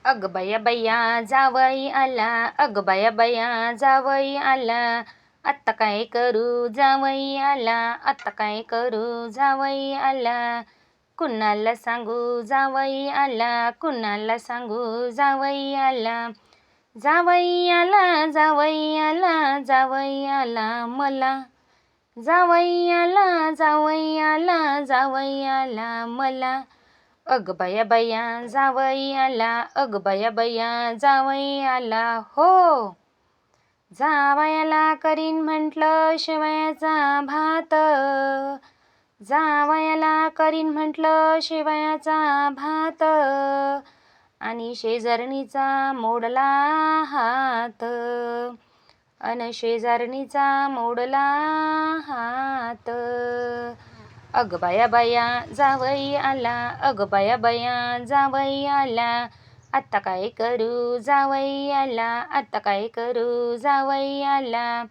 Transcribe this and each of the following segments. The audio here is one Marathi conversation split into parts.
अग बया बया जावई आला, अग बया बया जावई आला. आत्ता काय करू जावई आला, आत्ता काय करू जावई आला. कुणाला सांगू जावई आला, कुणाला सांगू जावई आला. जावई आला, जावई आला, जावई आला मला. जावई आला, जावई आला, जावई आला मला. अग बया बया जावई आला, अग बया बया जावई आला हो. जावयाला करीन म्हटलं शेवयाचा भात, जावयाला करीन म्हटलं शेवयाचा भात. आणि शेजारणीचा मोडला हात, अन शेजारणीचा मोडला हात. अग बया बया जावई आला, अग बया बया जावई आला. आत्ता काय करू जावई आला, आत्ता काय करू जावई आला.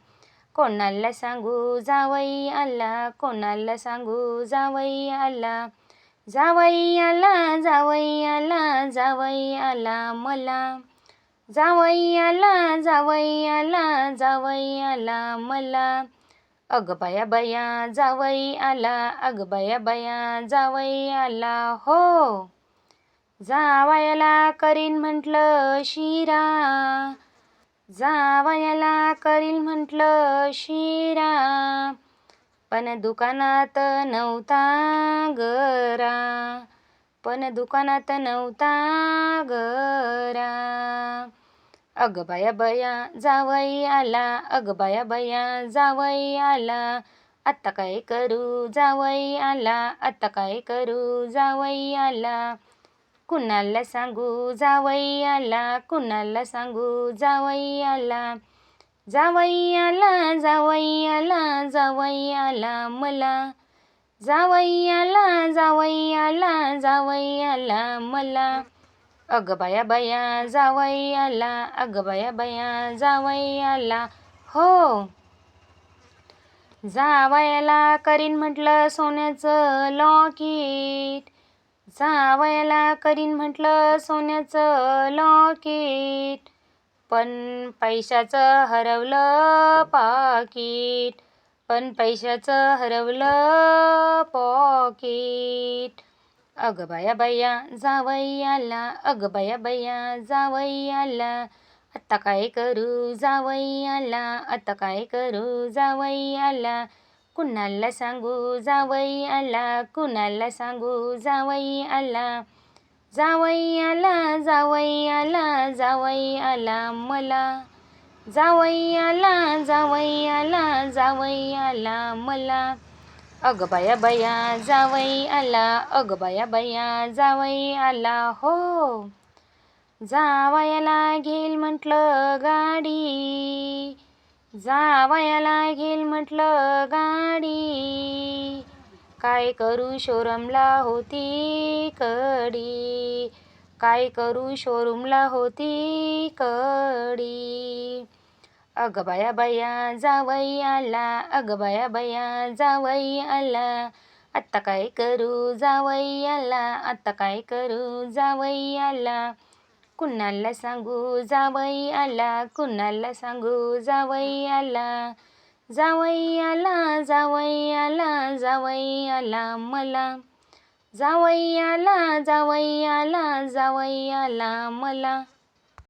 कोणाला सांगू जावई आला, कोणाला सांगू जावई आला. जावई आला, जावई आला, जावई आला मला. जावई आला, जावई आला, जावई आला मला. अग बया बया जावई आला, अग बया बया जावई आला हो. जावयाला करीन म्हटलं शिरा, जावयाला करीन म्हटलं शिरा. पण दुकानात नव्हता गरा, पण दुकानात नव्हता गरा. अग बया बया जावई आला, अग बया बया जावई आला. आत्ता काय करू जावई आला, आत्ता काय करू जावई आला. कुणाला सांगू जावई आला, कुणाला सांगू जावई आला. जावई आला, जावई आला, जावई आला मला. जावई आला, जावई आला, जावई आला मला. अग बया बया जावई आला, अग बया बया जावई आला हो. जावयाला करीन म्हटलं सोन्याचं लॉकेट, जावयाला करीन म्हटलं सोन्याचं लॉकेट. पण पैशाचं हरवलं पाकीट, पण पैशाचं हरवलं पॉकेट. अग बया बया जावई आला, अग बया बया जावई आला. आत्ता काय करू जावई आला, आत्ता काय करू जावई आला. कुणाला सांगू जावई आला, कुणाला सांगू जावई आला. जावई आला, जावई आला, जावई आला मला. जावई आला, जावई आला, जावई आला मला. अग बया बया जावई आला, अग बया बया जावई आला हो. जावयाला घेईल म्हटलं गाडी, जावयाला घेईल म्हटलं गाडी. काय करू शोरूमला होती कडी, काय करू शोरूमला होती कडी. अग बया बया जावई आला, अग बया बया जावई आला. आत्ता काय करू जावई आला, आत्ता काय करू जावई आला. कुणाला सांगू जावई आला, कुणाला सांगू जावई आला. जावई आला, जावई आला, जावई आला मला. जावई आला, जावई आला, जावई आला मला.